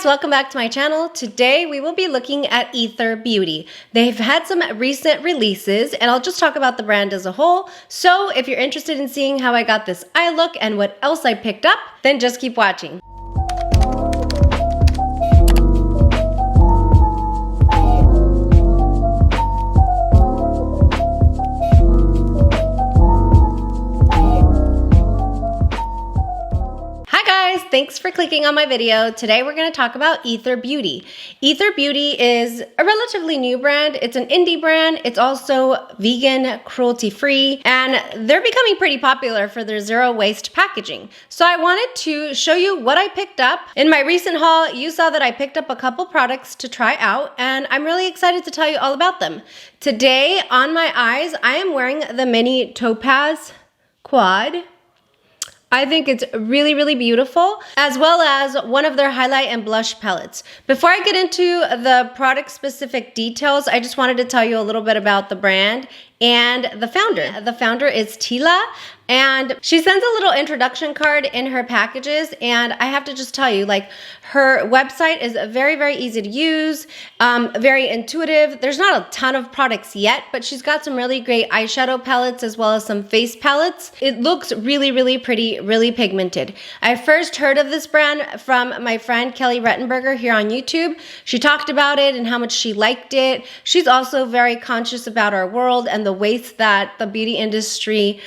guys, welcome back to my channel. Today we will be looking at Aether Beauty. They've had some recent releases and I'll just talk about the brand as a whole. So if you're interested in seeing how I got this eye look and what else I picked up, then just keep watching. Thanks for clicking on my video. Today we're going to talk about Aether Beauty. Aether Beauty is a relatively new brand. It's an indie brand. It's also vegan, cruelty-free, and they're becoming pretty popular for their zero waste packaging. So I wanted to show you what I picked up. In my recent haul, you saw that I picked up a couple products to try out, and I'm really excited to tell you all about them. Today on my eyes, I am wearing the mini Topaz quad. I think it's really, really beautiful, as well as one of their highlight and blush palettes. Before I get into the product specific details, I just wanted to tell you a little bit about the brand and the founder. The founder is Tila, and she sends a little introduction card in her packages, and I have to just tell you, like, her website is very, very easy to use, very intuitive. There's not a ton of products yet, but she's got some really great eyeshadow palettes as well as some face palettes. It looks really, really pretty, really pigmented. I first heard of this brand from my friend Kelly Rettenberger here on YouTube. She talked about it and how much she liked it. She's also very conscious about our world and the waste that the beauty industry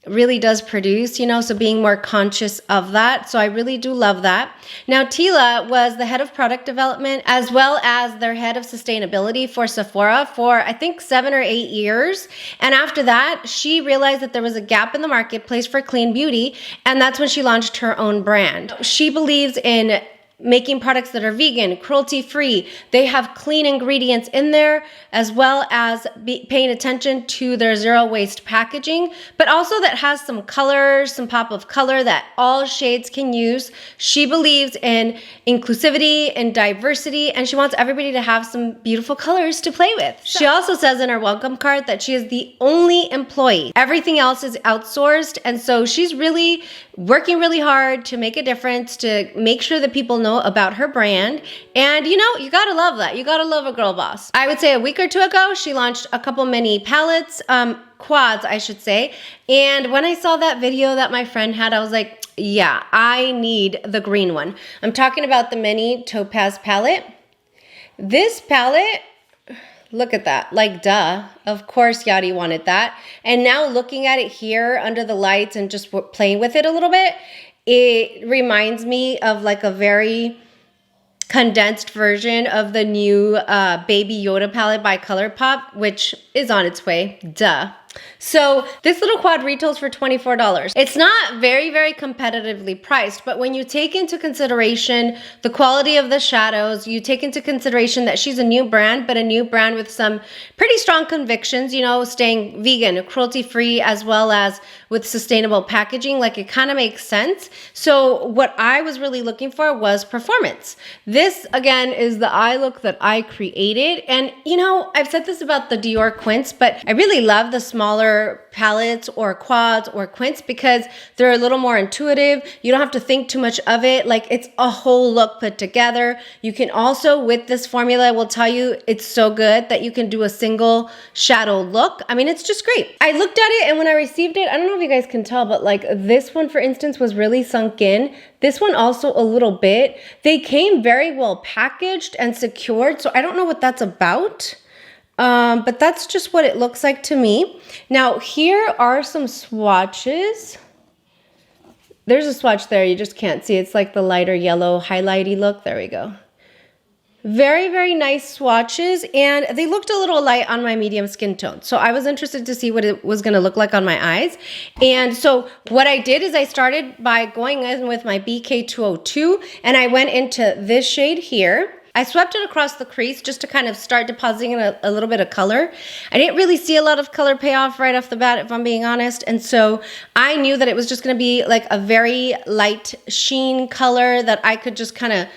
really does produce, you know, so being more conscious of that. So I really do love that. Now, Tila was the head of product development as well as their head of sustainability for Sephora for I think 7 or 8 years. And after that, she realized that there was a gap in the marketplace for clean beauty, and that's when she launched her own brand. She believes in making products that are vegan, cruelty-free. They have clean ingredients in there, as well as paying attention to their zero waste packaging, but also that has some colors, some pop of color that all shades can use. She believes in inclusivity and diversity, and she wants everybody to have some beautiful colors to play with. She also says in her welcome card that she is the only employee. Everything else is outsourced, and so she's really working really hard to make a difference, to make sure that people know about her brand. And you know, you gotta love that. You gotta love a girl boss. I would say a week or two ago, she launched a couple mini palettes, quads, I should say. And when I saw that video that my friend had, I was like, yeah, I need the green one. I'm talking about the mini Topaz palette. This palette, look at that, like duh, of course Yadi wanted that. And now looking at it here under the lights and just playing with it a little bit, it reminds me of like a very condensed version of the new Baby Yoda palette by ColourPop, which is on its way, duh. So this little quad retails for $24. It's not very, very competitively priced, but when you take into consideration the quality of the shadows, you take into consideration that she's a new brand, but a new brand with some pretty strong convictions, you know, staying vegan, cruelty-free, as well as with sustainable packaging, like it kind of makes sense. So what I was really looking for was performance. This, again, is the eye look that I created. And, you know, I've said this about the Dior Quints, but I really love the smaller palettes or quads or quints because they're a little more intuitive. You don't have to think too much of it. Like, it's a whole look put together. You can also, with this formula, I will tell you, it's so good that you can do a single shadow look. I mean, it's just great. I looked at it, and when I received it, I don't know if you guys can tell, but like this one, for instance, was really sunk in. This one also a little bit. They came very well packaged and secured, so I don't know what that's about. But that's just what it looks like to me. Now, here are some swatches. There's a swatch there, you just can't see. It's like the lighter yellow highlighty look. There we go. Very, very nice swatches, and they looked a little light on my medium skin tone. So I was interested to see what it was gonna look like on my eyes. And so what I did is I started by going in with my BK202, and I went into this shade here. I swept it across the crease just to kind of start depositing a little bit of color. I didn't really see a lot of color payoff right off the bat, if I'm being honest. And so I knew that it was just gonna be like a very light sheen color that I could just kind of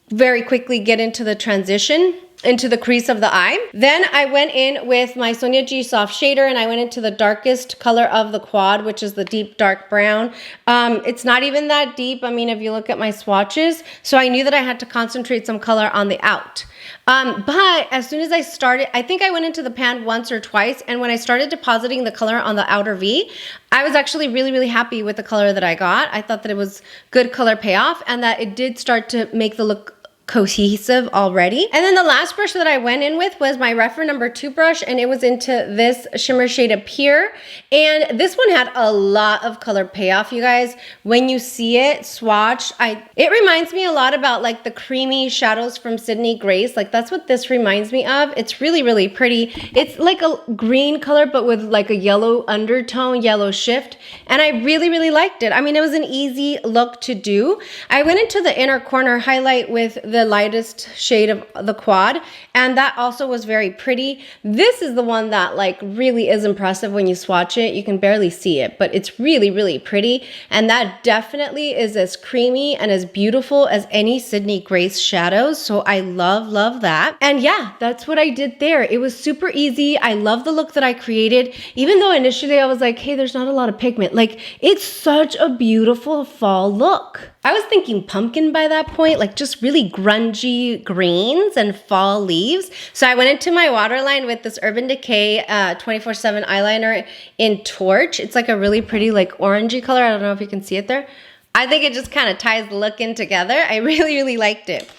very quickly get into the transition. into the crease of the eye. Then I went in with my Sonia G Soft Shader and I went into the darkest color of the quad, which is the deep dark brown. It's not even that deep, I mean, if you look at my swatches. So I knew that I had to concentrate some color on the out. But as soon as I started, I think I went into the pan once or twice, and when I started depositing the color on the outer V, I was actually really, really happy with the color that I got. I thought that it was good color payoff and that it did start to make the look cohesive already. And then the last brush that I went in with was my Refer number 2 brush, and it was into this shimmer shade Appear. And this one had a lot of color payoff, you guys. When you see it swatch, it reminds me a lot about like the creamy shadows from Sydney Grace. Like that's what this reminds me of. It's really, really pretty. It's like a green color, but with like a yellow undertone, yellow shift. And I really, really liked it. I mean, it was an easy look to do. I went into the inner corner highlight with the lightest shade of the quad, and that also was very pretty. This is the one that like really is impressive when you swatch it. You can barely see it, but it's really, really pretty, and that definitely is as creamy and as beautiful as any Sydney Grace shadows. So I love that. And yeah, that's what I did there. It was super easy. I love the look that I created, even though initially I was like, hey, there's not a lot of pigment. Like, it's such a beautiful fall look. I was thinking pumpkin by that point, like just really grungy greens and fall leaves. So I went into my waterline with this Urban Decay 24/7 eyeliner in Torch. It's like a really pretty like orangey color. I don't know if you can see it there. I think it just kind of ties the look in together. I really, really liked it.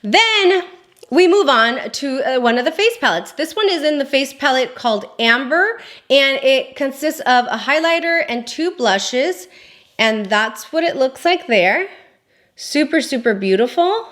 Then we move on to one of the face palettes. This one is in the face palette called Amber, and it consists of a highlighter and 2 blushes. And that's what it looks like there. Super, super beautiful.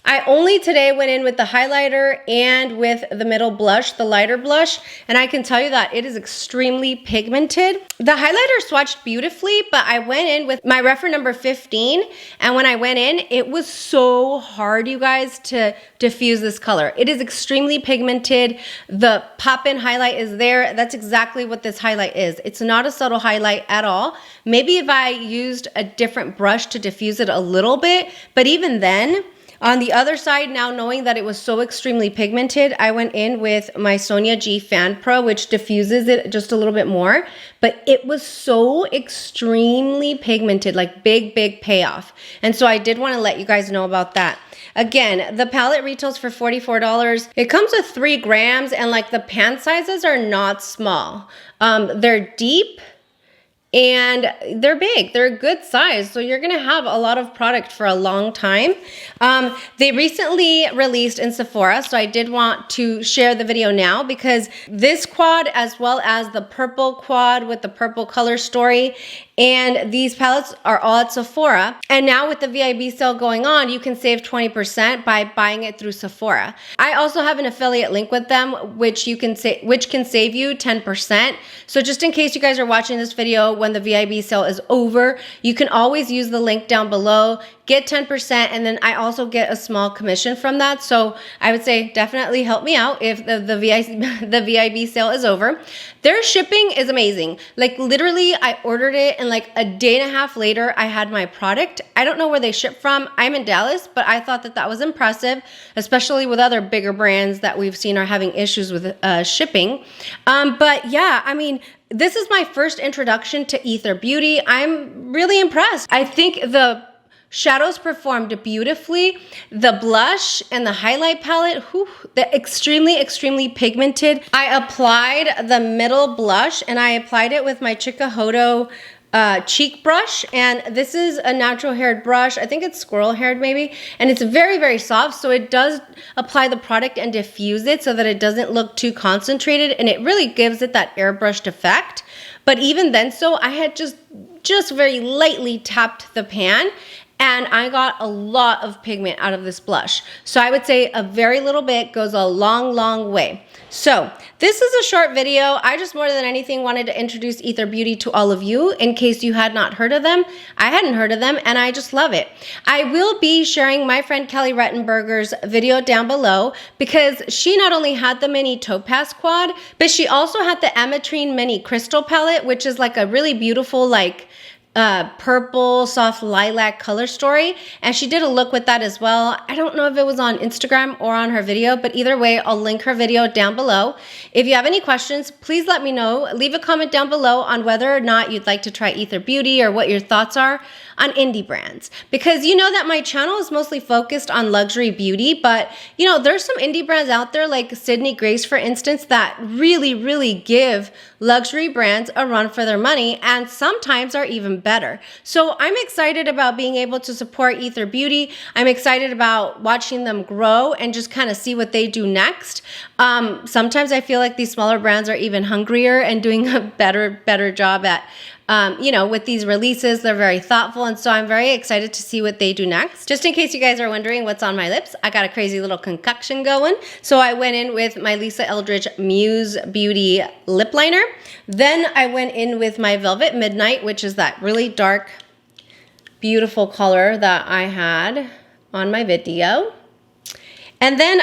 I only today went in with the highlighter and with the middle blush, the lighter blush, and I can tell you that it is extremely pigmented. The highlighter swatched beautifully, but I went in with my Refer number 15, and when I went in, it was so hard, you guys, to diffuse this color. It is extremely pigmented. The pop-in highlight is there. That's exactly what this highlight is. It's not a subtle highlight at all. Maybe if I used a different brush to diffuse it a little bit, but even then, on the other side, now knowing that it was so extremely pigmented, I went in with my Sonia G Fan Pro, which diffuses it just a little bit more. But it was so extremely pigmented, like big, big payoff. And so I did want to let you guys know about that. Again, the palette retails for $44. It comes with 3 grams, and like the pan sizes are not small. They're deep. And they're big, they're a good size, so you're gonna have a lot of product for a long time. They recently released in Sephora, so I did want to share the video now because this quad, as well as the purple quad with the purple color story, and these palettes are all at Sephora. And now with the VIB sale going on, you can save 20% by buying it through Sephora. I also have an affiliate link with them, which can save you 10%. So just in case you guys are watching this video when the VIB sale is over, you can always use the link down below, get 10%, and then I also get a small commission from that. So I would say definitely help me out if the VIB sale is over. Their shipping is amazing. Like literally, I ordered it and like a day and a half later, I had my product. I don't know where they ship from. I'm in Dallas, but I thought that that was impressive, especially with other bigger brands that we've seen are having issues with shipping. But yeah, I mean, this is my first introduction to Aether Beauty. I'm really impressed. I think the shadows performed beautifully. The blush and the highlight palette, they're extremely, extremely pigmented. I applied the middle blush and I applied it with my Xoxo cheek brush, and this is a natural haired brush. I think it's squirrel haired maybe, and it's very, very soft, so it does apply the product and diffuse it so that it doesn't look too concentrated, and it really gives it that airbrushed effect. But even then, so I had just very lightly tapped the pan, and I got a lot of pigment out of this blush. So I would say a very little bit goes a long, long way. So this is a short video. I just more than anything wanted to introduce Aether Beauty to all of you in case you had not heard of them. I hadn't heard of them and I just love it. I will be sharing my friend Kelly Rettenberger's video down below because she not only had the mini Topaz quad, but she also had the Ametrine mini crystal palette, which is like a really beautiful like purple soft lilac color story, and she did a look with that as well. I don't know if it was on Instagram or on her video, but either way, I'll link her video down below. If you have any questions, please let me know. Leave a comment down below on whether or not you'd like to try Aether Beauty or what your thoughts are on indie brands, because you know that my channel is mostly focused on luxury beauty, but you know, there's some indie brands out there like Sydney Grace, for instance, that really give luxury brands a run for their money and sometimes are even better. So I'm excited about being able to support Aether Beauty. I'm excited about watching them grow and just kind of see what they do next. Sometimes I feel like these smaller brands are even hungrier and doing a better job at you know, with these releases. They're very thoughtful, and so I'm very excited to see what they do next. Just in case you guys are wondering what's on my lips, I got a crazy little concoction going. So I went in with my Lisa Eldridge Muse Beauty lip liner. Then I went in with my Velvet Midnight, which is that really dark, beautiful color that I had on my video. And then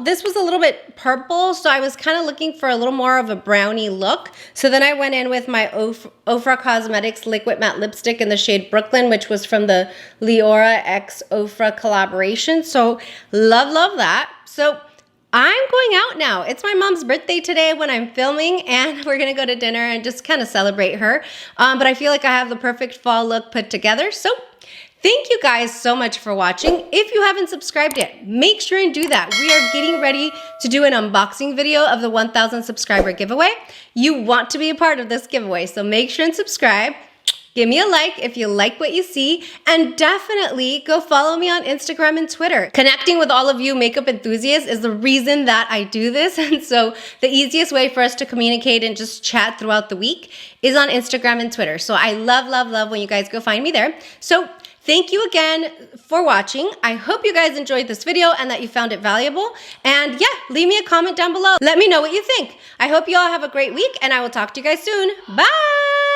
this was a little bit purple, so I was kind of looking for a little more of a brownie look. So then I went in with my Ofra Cosmetics Liquid Matte Lipstick in the shade Brooklyn, which was from the Leora X Ofra collaboration. So love that. So I'm going out now. It's my mom's birthday today when I'm filming, and we're gonna go to dinner and just kind of celebrate her. But I feel like I have the perfect fall look put together. So thank you guys so much for watching. If you haven't subscribed yet, make sure and do that. We are getting ready to do an unboxing video of the 1,000 subscriber giveaway. You want to be a part of this giveaway, so make sure and subscribe. Give me a like if you like what you see, and definitely go follow me on Instagram and Twitter. Connecting with all of you makeup enthusiasts is the reason that I do this, and so the easiest way for us to communicate and just chat throughout the week is on Instagram and Twitter. So I love when you guys go find me there. So thank you again for watching. I hope you guys enjoyed this video and that you found it valuable. And yeah, leave me a comment down below. Let me know what you think. I hope you all have a great week, and I will talk to you guys soon. Bye!